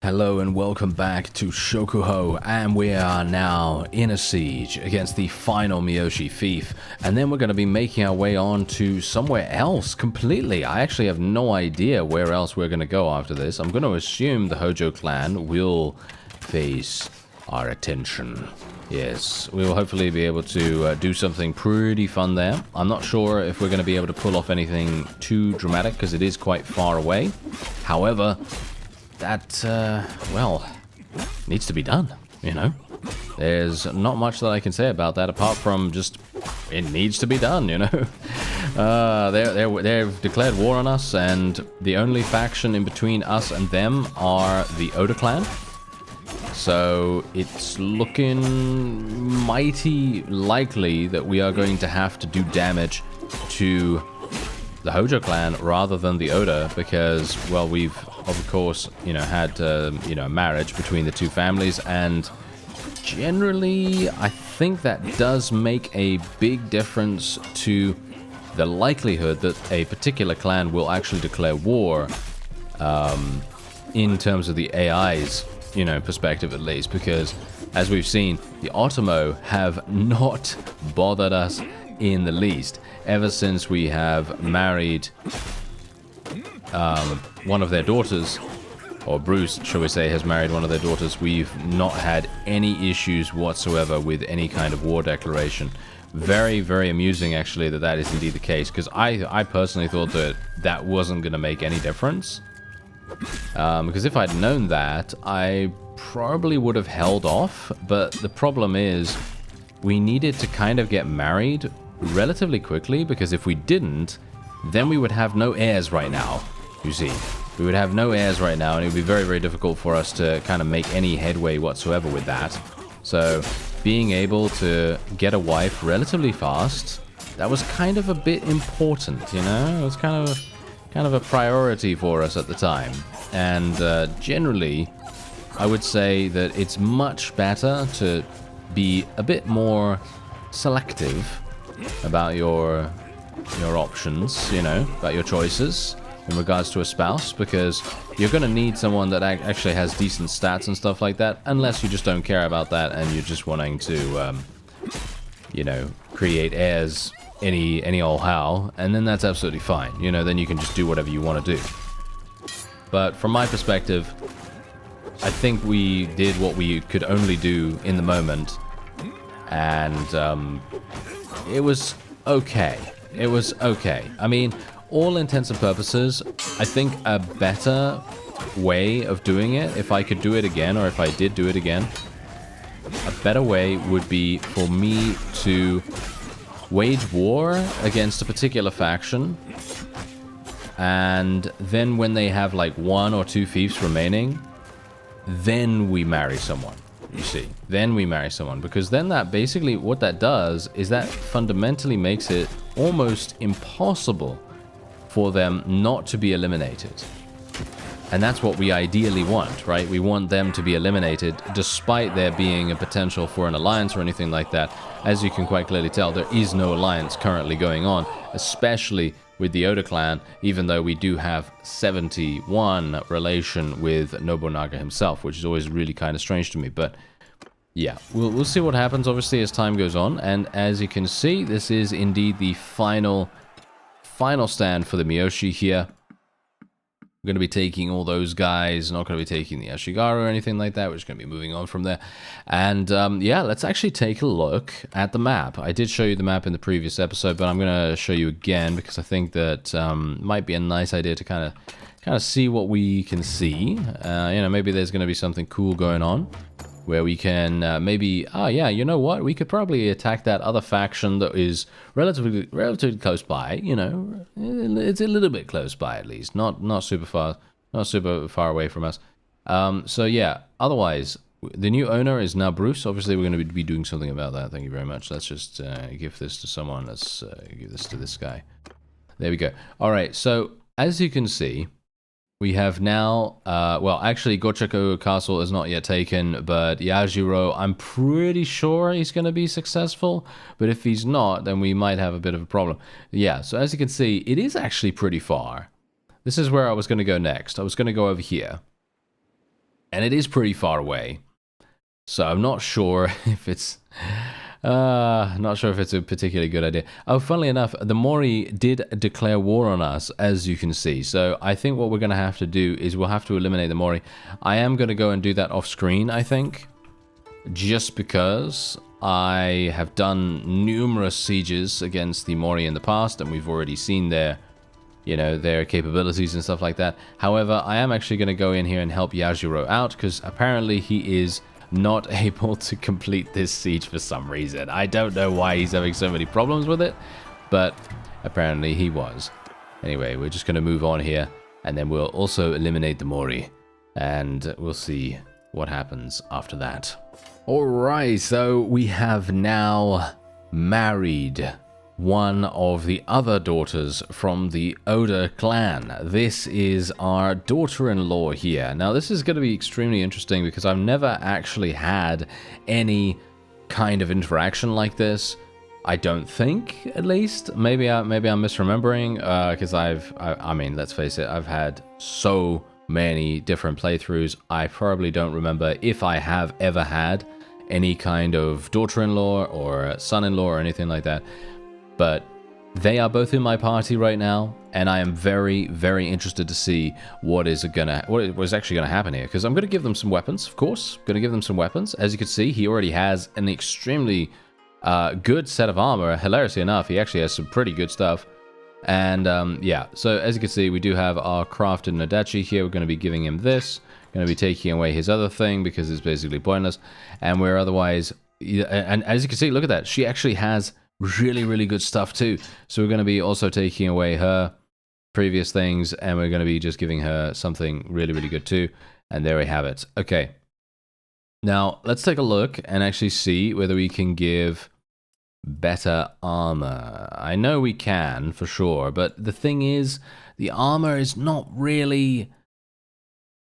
Hello and welcome back to Shokuho, and we are now in a siege against the final Miyoshi fief, and then we're going to be making our way on to somewhere else completely. I actually have no idea where else we're going to go after this. I'm going to assume the Hojo clan will face our attention. Yes, we will hopefully be able to do something pretty fun there. I'm not sure if we're going to be able to pull off anything too dramatic because it is quite far away. However, that, well, needs to be done, you know? There's not much that I can say about that apart from just, it needs to be done, you know? They've declared war on us, and the only faction in between us and them are the Oda clan. So it's looking mighty likely that we are going to have to do damage to the Hojo clan rather than the Oda, because, well, we've of course, you know, had a marriage between the two families, and generally I think that does make a big difference to the likelihood that a particular clan will actually declare war, in terms of the AI's, perspective at least, because as we've seen, the Otomo have not bothered us in the least ever since we have married one of their daughters, or Bruce, shall we say, has married one of their daughters. We've not had any issues whatsoever with any kind of war declaration. Very, very amusing, actually, that is indeed the case, because I personally thought that that wasn't going to make any difference. Because if I'd known that, I probably would have held off, but the problem is we needed to kind of get married relatively quickly, because if we didn't, then we would have no heirs right now, you see. We would have no heirs right now, and it would be very, very difficult for us to kind of make any headway whatsoever with that. So, being able to get a wife relatively fast, that was kind of a bit important, you know? It was kind of a priority for us at the time. And generally, I would say that it's much better to be a bit more selective about your options, about your choices in regards to a spouse, because you're going to need someone that actually has decent stats and stuff like that, unless you just don't care about that and you're just wanting to, create heirs any old how, and then that's absolutely fine. Then you can just do whatever you want to do. But from my perspective, I think we did what we could only do in the moment, and it was okay. It was okay. I mean, all intents and purposes, I think a better way of doing it, if I could do it again, or if I did do it again, a better way would be for me to wage war against a particular faction, and then when they have like 1 or 2 fiefs remaining, then we marry someone. You see, then we marry someone, because then that basically, what that does is that fundamentally makes it almost impossible for them not to be eliminated. And that's what we ideally want, right? We want them to be eliminated despite there being a potential for an alliance or anything like that. As you can quite clearly tell, there is no alliance currently going on, especially with the Oda clan, even though we do have 71 relation with Nobunaga himself, which is always really kind of strange to me. But yeah, we'll see what happens, obviously, as time goes on. And as you can see, this is indeed the final stand for the Miyoshi here. We're going to be taking all those guys, not going to be taking the Ashikaga or anything like that. We're just going to be moving on from there. And yeah, let's actually take a look at the map. I did show you the map in the previous episode, but I'm going to show you again because I think that might be a nice idea to kind of see what we can see. Maybe there's going to be something cool going on where we can maybe, yeah, you know what? We could probably attack that other faction that is relatively close by. It's a little bit close by at least, not super far away from us. So yeah. Otherwise, the new owner is now Bruce. Obviously, we're going to be doing something about that. Thank you very much. Let's just give this to someone. Let's give this to this guy. There we go. All right. So as you can see, we have now, well, actually, Gochaku Castle is not yet taken, but Yajiro, I'm pretty sure he's going to be successful, but if he's not, then we might have a bit of a problem. Yeah, so as you can see, it is actually pretty far. This is where I was going to go next. I was going to go over here. And it is pretty far away. So I'm not sure if it's... not sure if it's a particularly good idea. Oh, funnily enough, the Mori did declare war on us, as you can see. So I think what we're going to have to do is we'll have to eliminate the Mori. I am going to go and do that off screen, I think. Just because I have done numerous sieges against the Mori in the past, and we've already seen their, you know, their capabilities and stuff like that. However, I am actually going to go in here and help Yajiro out, because apparently he is not able to complete this siege for some reason. I don't know why he's having so many problems with it, but apparently he was. Anyway, we're just going to move on here, and then we'll also eliminate the Mori, and we'll see what happens after that. Alright, so we have now married one of the other daughters from the Oda clan. This is our daughter-in-law here. Now, this is going to be extremely interesting because I've never actually had any kind of interaction like this. I don't think, at least. Maybe I'm misremembering, because I mean, let's face it, I've had so many different playthroughs. I probably don't remember if I have ever had any kind of daughter-in-law or son-in-law or anything like that. But they are both in my party right now, and I am very, very interested to see what is actually gonna happen here. Because I'm gonna give them some weapons, of course. Gonna give them some weapons. As you can see, he already has an extremely good set of armor. Hilariously enough, he actually has some pretty good stuff. And yeah, so as you can see, we do have our crafted Nodachi here. We're going to be giving him this. Going to be taking away his other thing because it's basically pointless. And we're otherwise, and as you can see, look at that. She actually has really, really good stuff too. So we're going to be also taking away her previous things, and we're going to be just giving her something really, really good too. And there we have it. Okay. Now, let's take a look and actually see whether we can give better armor. I know we can for sure, but the thing is, the armor is not really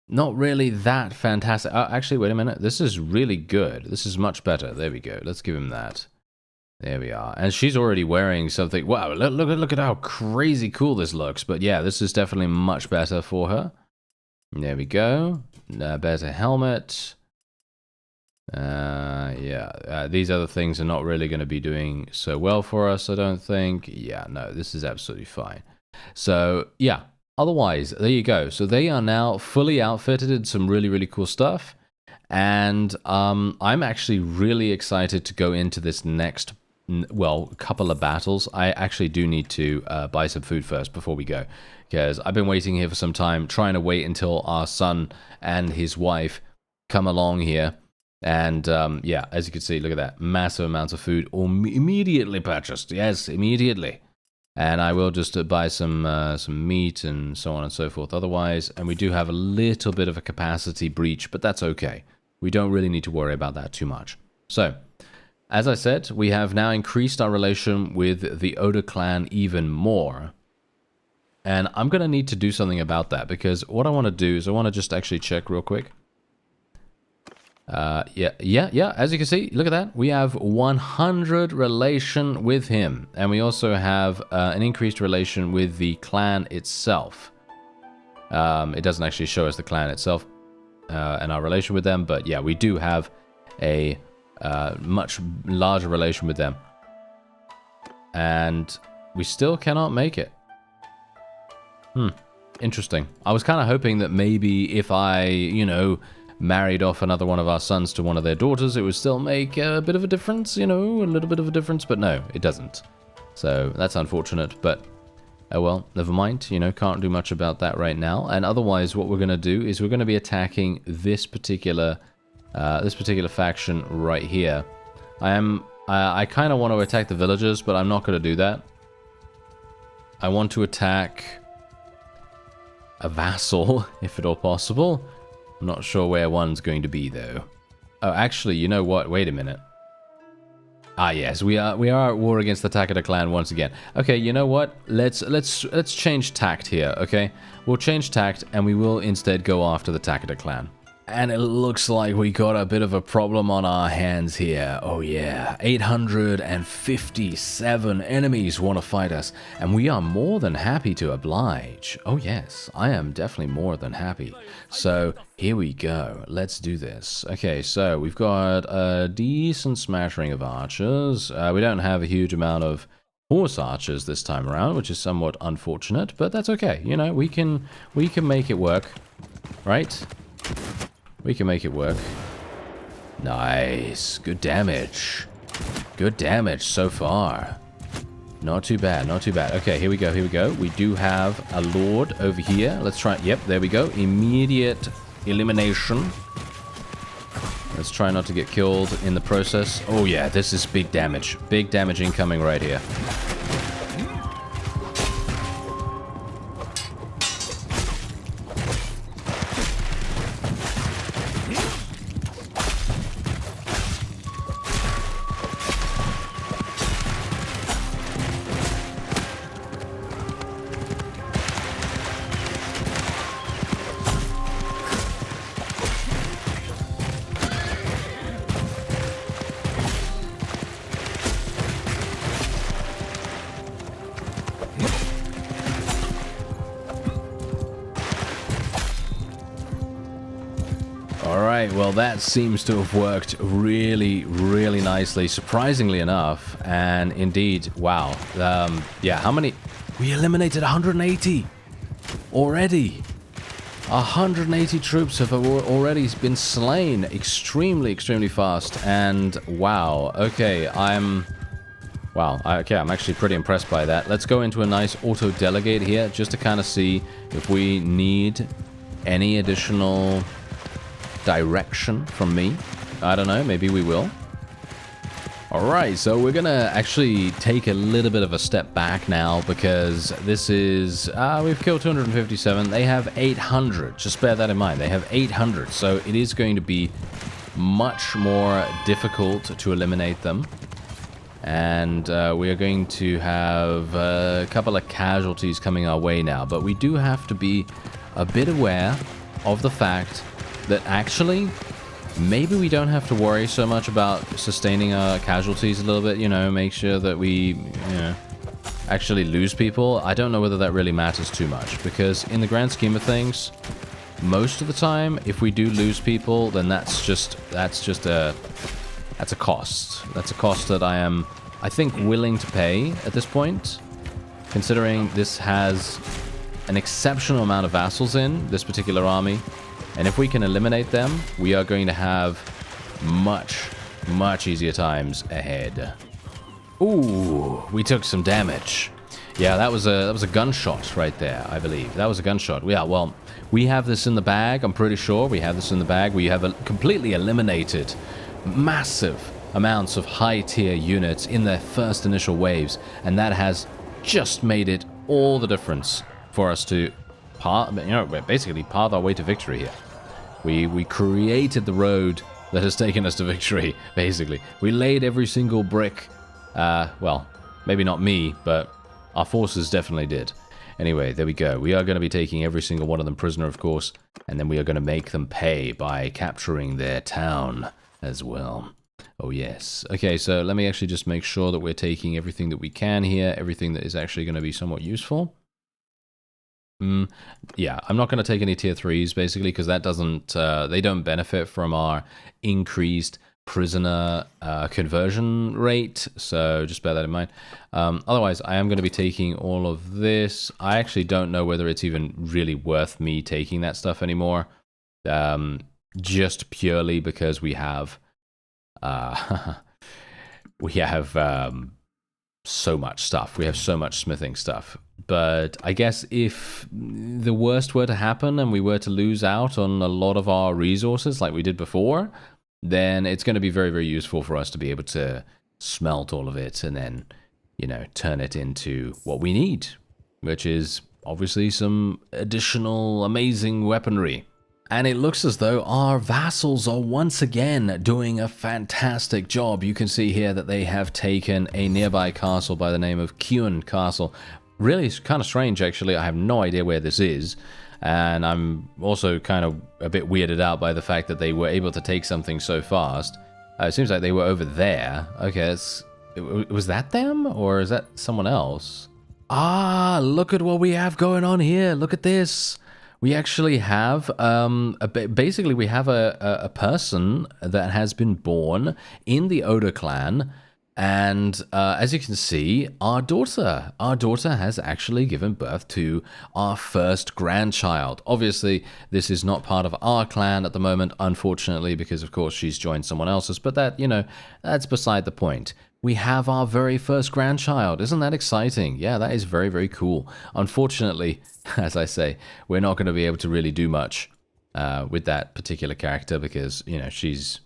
that fantastic. Oh, actually, wait a minute. This is really good. This is much better. There we go. Let's give him that. There we are. And she's already wearing something. Wow, look at how crazy cool this looks. But yeah, this is definitely much better for her. There we go. Better helmet. Yeah, these other things are not really going to be doing so well for us, I don't think. Yeah, no, this is absolutely fine. So, yeah, otherwise, there you go. So they are now fully outfitted in some really, really cool stuff. And I'm actually really excited to go into this next, well, couple of battles. I actually do need to buy some food first before we go, because I've been waiting here for some time, trying to wait until our son and his wife come along here. And yeah, as you can see, look at that. Massive amounts of food immediately purchased. Yes, immediately. And I will just buy some meat and so on and so forth otherwise. And we do have a little bit of a capacity breach, but that's okay. We don't really need to worry about that too much. So, as I said, we have now increased our relation with the Oda clan even more. And I'm going to need to do something about that, because what I want to do is I want to just actually check real quick. Yeah, as you can see, look at that. We have 100 relation with him. And we also have an increased relation with the clan itself. It doesn't actually show us the clan itself and our relation with them. But yeah, we do have a much larger relation with them. And we still cannot make it. Interesting. I was kind of hoping that maybe if I, you know, married off another one of our sons to one of their daughters, it would still make a bit of a difference, you know, a little bit of a difference, but no, it doesn't. So that's unfortunate, but oh well, never mind, you know, can't do much about that right now. And otherwise, what we're going to do is we're going to be attacking this particular faction right here. I kind of want to attack the villagers, but I'm not going to do that. I want to attack a vassal, if at all possible. I'm not sure where one's going to be, though. Oh, actually, you know what? Wait a minute. Ah, yes, we are at war against the Takeda clan once again. Okay, you know what? Let's change tact here, okay? We'll change tact, and we will instead go after the Takeda clan. And it looks like we got a bit of a problem on our hands here. Oh yeah, 857 enemies want to fight us, and we are more than happy to oblige. Oh yes, I am definitely more than happy. So here we go, let's do this. Okay, so we've got a decent smattering of archers. We don't have a huge amount of horse archers this time around, which is somewhat unfortunate, but that's okay. You know, we can make it work, right? We can make it work. Nice. Good damage. Good damage so far. Not too bad, not too bad. Okay, here we go, here we go. We do have a lord over here. Let's try... Yep, there we go. Immediate elimination. Let's try not to get killed in the process. Oh yeah, this is big damage. Big damage incoming right here. Alright, well that seems to have worked really, really nicely, surprisingly enough. And indeed, wow. Yeah, how many? We eliminated 180 already. 180 troops have already been slain extremely, extremely fast. And wow, okay, wow, okay, I'm actually pretty impressed by that. Let's go into a nice auto-delegate here, just to kind of see if we need any additional direction from me. I don't know, maybe we will. Alright, so we're gonna actually take a little bit of a step back now, because this is, we've killed 257, they have 800, just bear that in mind, they have 800, so it is going to be much more difficult to eliminate them. And we are going to have a couple of casualties coming our way now, but we do have to be a bit aware of the fact that actually, maybe we don't have to worry so much about sustaining our casualties a little bit, you know, make sure that we, you know, actually lose people. I don't know whether that really matters too much, because in the grand scheme of things, most of the time, if we do lose people, then that's a cost. That's a cost that I think, willing to pay at this point, considering this has an exceptional amount of vassals in this particular army. And if we can eliminate them, we are going to have much, much easier times ahead. Ooh, we took some damage. Yeah, that was a gunshot right there, I believe. That was a gunshot. Yeah, well, we have this in the bag. I'm pretty sure we have this in the bag. We have completely eliminated massive amounts of high-tier units in their first initial waves, and that has just made it all the difference for us to basically path our way to victory here. We created the road that has taken us to victory, basically. We laid every single brick. Well, maybe not me, but our forces definitely did. Anyway, there we go. We are going to be taking every single one of them prisoner, of course, and then we are going to make them pay by capturing their town as well. Oh, yes. Okay, so let me actually just make sure that we're taking everything that we can here, everything that is actually going to be somewhat useful. Yeah, I'm not going to take any tier 3s, basically, because that doesn't, they don't benefit from our increased prisoner conversion rate, so just bear that in mind. Otherwise, I am going to be taking all of this. I actually don't know whether it's even really worth me taking that stuff anymore, just purely because we have, so much stuff. We have so much smithing stuff. But I guess if the worst were to happen and we were to lose out on a lot of our resources like we did before, then it's going to be very, very useful for us to be able to smelt all of it and then, you know, turn it into what we need, which is obviously some additional amazing weaponry. And it looks as though our vassals are once again doing a fantastic job. You can see here that they have taken a nearby castle by the name of Kyun Castle. Really, it's kind of strange, actually. I have no idea where this is. And I'm also kind of a bit weirded out by the fact that they were able to take something so fast. It seems like they were over there. Okay, was that them? Or is that someone else? Ah, look at what we have going on here. Look at this. We actually have, basically we have a person that has been born in the Oda clan. And as you can see, our daughter has actually given birth to our first grandchild. Obviously, this is not part of our clan at the moment, unfortunately, because of course she's joined someone else's. But that, you know, that's beside the point. We have our very first grandchild. Isn't that exciting? Yeah, that is very, very cool. Unfortunately, as I say, we're not going to be able to really do much with that particular character because, you know, she's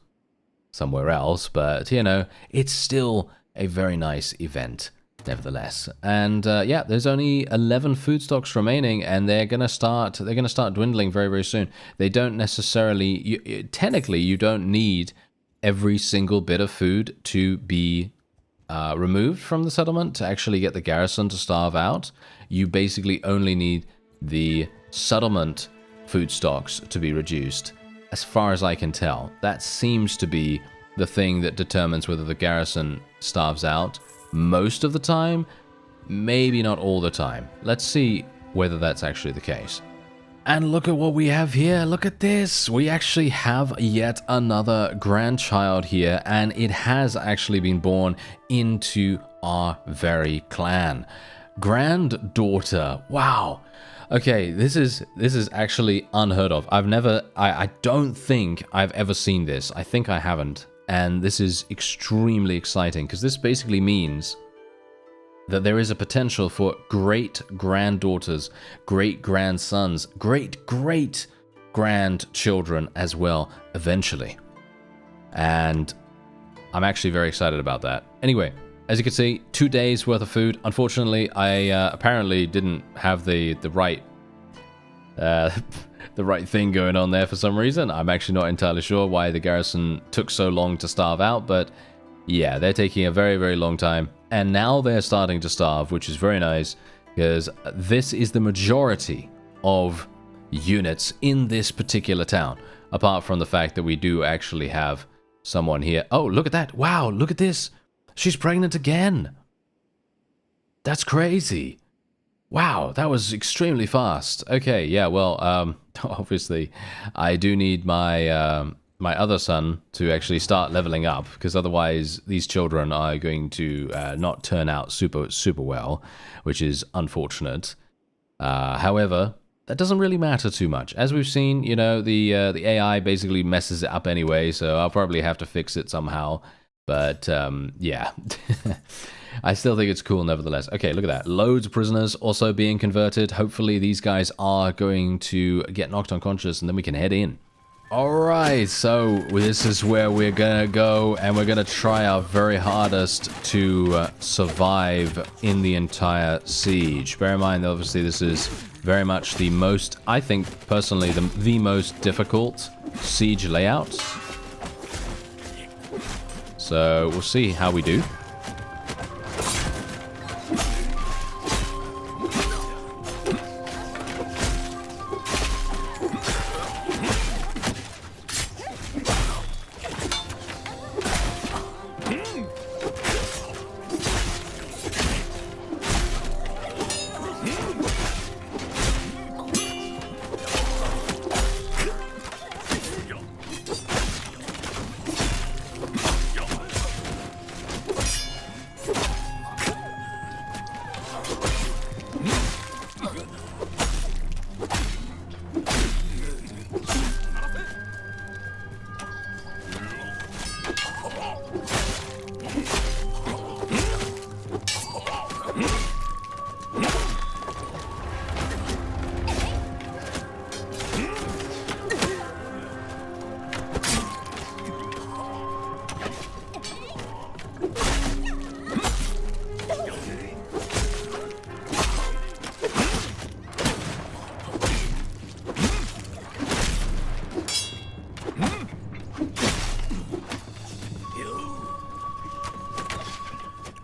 somewhere else, but you know, it's still a very nice event nevertheless. And yeah, there's only 11 food stocks remaining, and they're gonna start dwindling very, very soon. They don't necessarily, technically you don't need every single bit of food to be removed from the settlement to actually get the garrison to starve out. You basically only need the settlement food stocks to be reduced. As far as I can tell, that seems to be the thing that determines whether the garrison starves out most of the time, maybe not all the time. Let's see whether that's actually the case. And look at what we have here. Look at this. We actually have yet another grandchild here, and it has actually been born into our very clan. Granddaughter. Wow. Okay, this is actually unheard of. I don't think I've ever seen this. I think I haven't. And this is extremely exciting because this basically means that there is a potential for great granddaughters, great grandsons, great grandchildren as well eventually. And I'm actually very excited about that. Anyway, as you can see, 2 days worth of food. Unfortunately, I apparently didn't have the right the right thing going on there for some reason. I'm actually not entirely sure why the garrison took so long to starve out, but yeah, they're taking a very, very long time. And now they're starting to starve, which is very nice, because this is the majority of units in this particular town, apart from the fact that we do actually have someone here. Oh, look at that. Wow, look at this. She's pregnant again. That's crazy. Wow, that was extremely fast. Okay, yeah, well, obviously, I do need my my other son to actually start leveling up, because otherwise these children are going to not turn out super well, which is unfortunate. However, that doesn't really matter too much. As we've seen, you know, the AI basically messes it up anyway, so I'll probably have to fix it somehow. But yeah. I still think it's cool nevertheless. Okay, look at that. Loads of prisoners also being converted. Hopefully these guys are going to get knocked unconscious and then we can head in. Alright, so this is where we're gonna go, and we're gonna try our very hardest to survive in the entire siege. Bear in mind, obviously, this is very much the most, I think, personally, the most difficult siege layout. So we'll see how we do.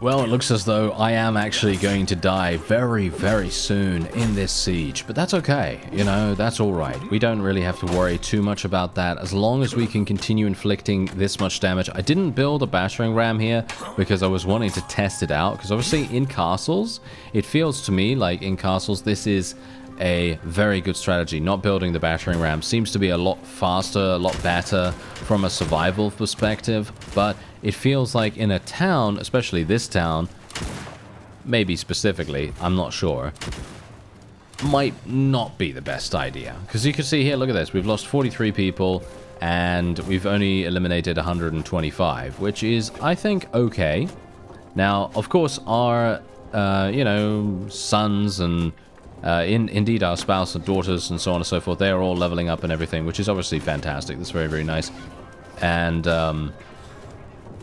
Well, it looks as though I am actually going to die very, very soon in this siege, but that's okay. You know, that's all right. We don't really have to worry too much about that as long as we can continue inflicting this much damage. I didn't build a battering ram here because I was wanting to test it out, because obviously in castles, it feels to me like in castles this is a very good strategy. Not building the battering ram seems to be a lot faster, a lot better from a survival perspective, but it feels like in a town, especially this town, maybe specifically, I'm not sure, might not be the best idea. Because you can see here, look at this, we've lost 43 people and we've only eliminated 125, which is, I think, okay. Now, of course, our, you know, sons and indeed our spouse and daughters and so on and so forth, they are all leveling up and everything, which is obviously fantastic. That's very, very nice. And,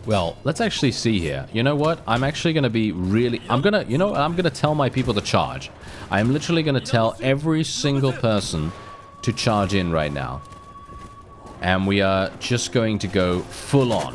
well, let's actually see here. You know what? I'm actually going to be really... I'm going to... You know what? I'm going to tell my people to charge. I'm literally going to tell every single person to charge in right now. And we are just going to go full on.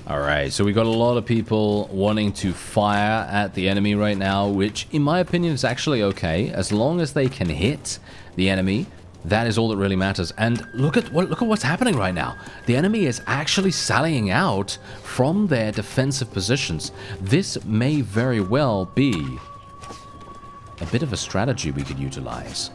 Alright, so we got a lot of people wanting to fire at the enemy right now, which in my opinion is actually okay. As long as they can hit the enemy, that is all that really matters. And look at what's happening right now. The enemy is actually sallying out from their defensive positions. This may very well be a bit of a strategy we could utilize.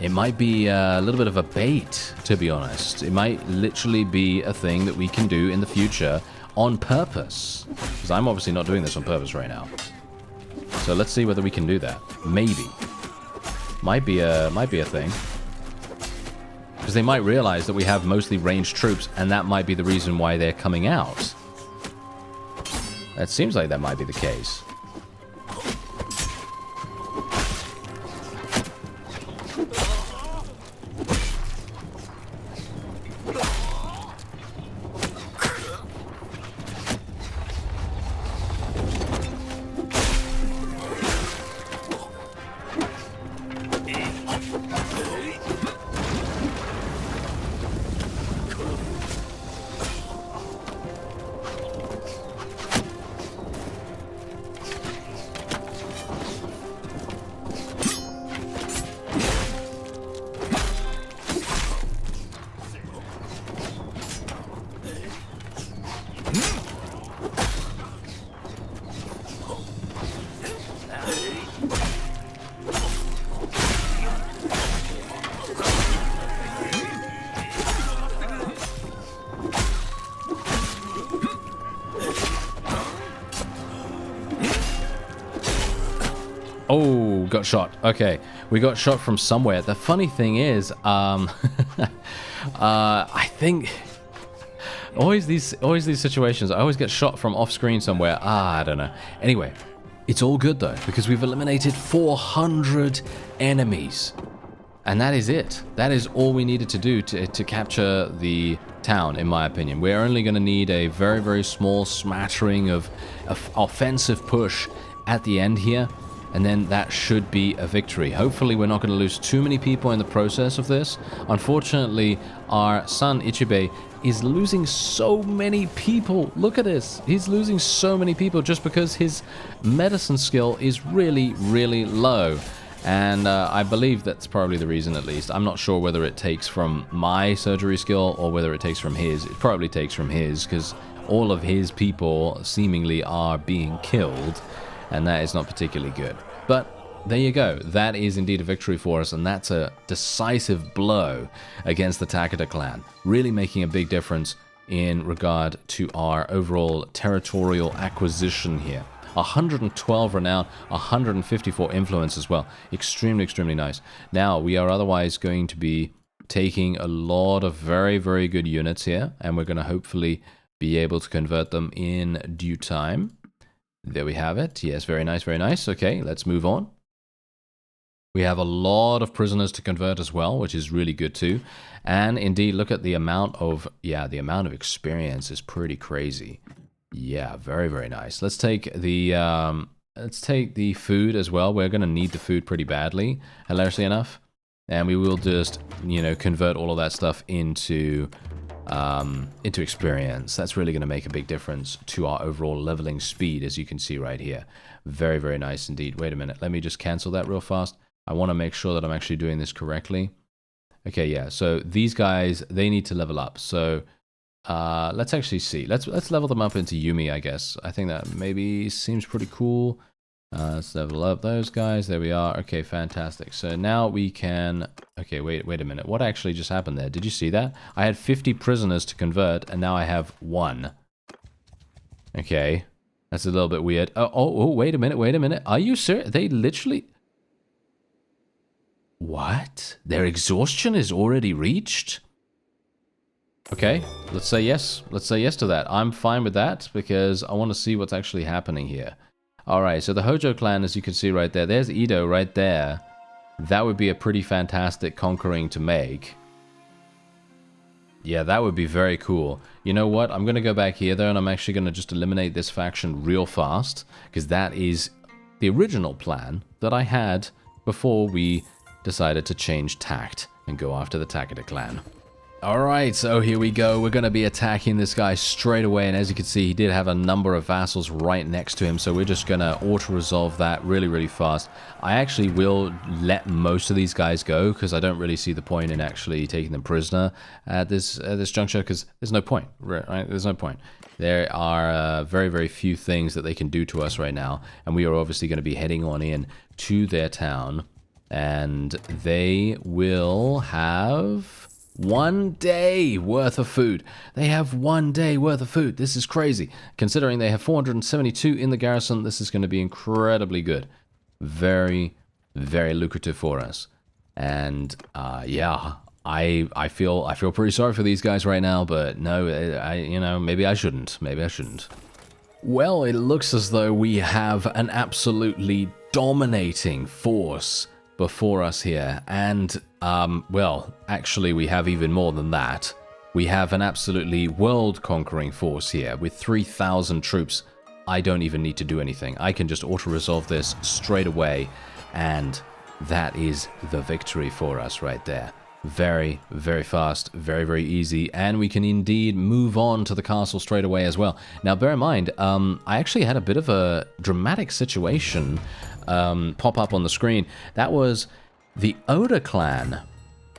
It might be a little bit of a bait, to be honest. It might literally be a thing that we can do in the future on purpose. Because I'm obviously not doing this on purpose right now. So let's see whether we can do that. Maybe. Might be a thing. Because they might realize that we have mostly ranged troops, and that might be the reason why they're coming out. That seems like that might be the case. Oh, got shot. Okay, we got shot from somewhere. The funny thing is, I think always these situations, I always get shot from off screen somewhere. I don't know. Anyway, it's all good though, because we've eliminated 400 enemies. And that is it. That is all we needed to do to capture the town, in my opinion. We're only going to need a very, very small smattering of offensive push at the end here, and then that should be a victory. Hopefully we're not going to lose too many people in the process of this. Unfortunately, our son Ichibei is losing so many people. Look at this. He's losing so many people just because his medicine skill is really, really low. And I believe that's probably the reason, at least. I'm not sure whether it takes from my surgery skill or whether it takes from his. It probably takes from his, because all of his people seemingly are being killed, and that is not particularly good. But there you go. That is indeed a victory for us, and that's a decisive blow against the Takeda clan, really making a big difference in regard to our overall territorial acquisition here. 112 renown, 154 influence as well. Extremely, extremely nice. Now, we are otherwise going to be taking a lot of very, very good units here, and we're going to hopefully be able to convert them in due time. There we have it. Yes, very nice, very nice. Okay, let's move on. We have a lot of prisoners to convert as well, which is really good too. And indeed, look at the amount of, the amount of experience is pretty crazy. Yeah, very, very nice. Let's take the food as well. We're going to need the food pretty badly, hilariously enough. And we will just, convert all of that stuff into experience. That's really going to make a big difference to our overall leveling speed, as you can see right here. Very, very nice indeed. Wait a minute. Let me just cancel that real fast. I want to make sure that I'm actually doing this correctly. Okay, yeah. So these guys, they need to level up. So let's actually see. Let's level them up into Yumi, I guess. I think that maybe seems pretty cool. Let's level up those guys. There we are. Okay, fantastic. So now we can... Okay, wait a minute. What actually just happened there? Did you see that? I had 50 prisoners to convert, and now I have 1. Okay, that's a little bit weird. Oh, wait a minute. Are you serious? They literally... What? Their exhaustion is already reached? Okay, let's say yes. Let's say yes to that. I'm fine with that because I want to see what's actually happening here. Alright, so the Hojo clan, as you can see right there, there's Edo right there. That would be a pretty fantastic conquering to make. Yeah, that would be very cool. You know what? I'm going to go back here though, and I'm actually going to just eliminate this faction real fast, because that is the original plan that I had before we decided to change tact and go after the Takeda clan. Alright, so here we go. We're going to be attacking this guy straight away, and as you can see, he did have a number of vassals right next to him, so we're just going to auto-resolve that really, really fast. I actually will let most of these guys go, because I don't really see the point in actually taking them prisoner at this juncture, because there's no point, right? There's no point. There are very, very few things that they can do to us right now, and we are obviously going to be heading on in to their town, and they will have... 1 day worth of food. They have 1 day worth of food. This is crazy. Considering they have 472 in the garrison, this is going to be incredibly good. Very, very lucrative for us. And yeah, I feel pretty sorry for these guys right now, but no, maybe I shouldn't. Maybe I shouldn't. Well, it looks as though we have an absolutely dominating force before us here, and well, actually we have even more than that. We have an absolutely world-conquering force here with 3,000 troops. I don't even need to do anything. I can just auto-resolve this straight away, and that is the victory for us right there. Very, very fast, very, very easy, and we can indeed move on to the castle straight away as well. Now, bear in mind, I actually had a bit of a dramatic situation pop up on the screen. That was the Oda clan.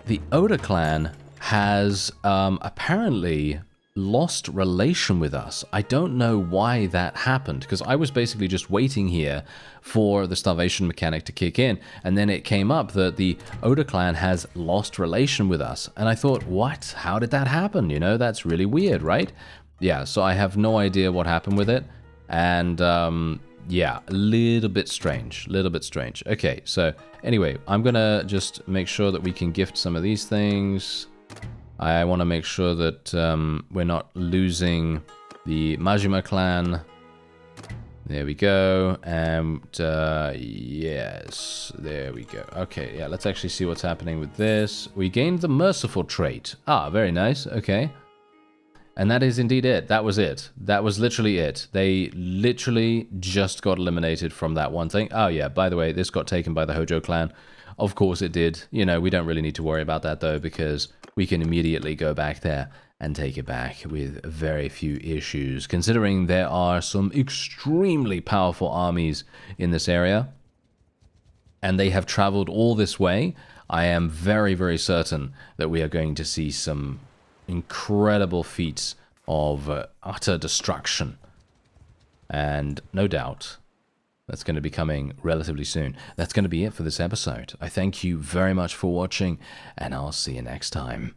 The Oda clan has apparently lost relation with us. I don't know why that happened, because I was basically just waiting here for the starvation mechanic to kick in, and then it came up that the Oda clan has lost relation with us, and I thought, what? How did that happen? You know, that's really weird, right? Yeah, so I have no idea what happened with it, and yeah, a little bit strange, Okay, so anyway, I'm gonna just make sure that we can gift some of these things. I want to make sure that we're not losing the Majima clan. There we go, and yes, there we go. Okay, yeah, let's actually see what's happening with this. We gained the merciful trait. Ah, very nice, okay. And that is indeed it. That was it. That was literally it. They literally just got eliminated from that one thing. Oh yeah, by the way, this got taken by the Hojo clan. Of course it did. You know, we don't really need to worry about that though, because we can immediately go back there and take it back with very few issues, considering there are some extremely powerful armies in this area, and they have traveled all this way. I am very, very certain that we are going to see some incredible feats of utter destruction. And no doubt, That's going to be coming relatively soon. That's going to be it for this episode. I thank you very much for watching, and I'll see you next time.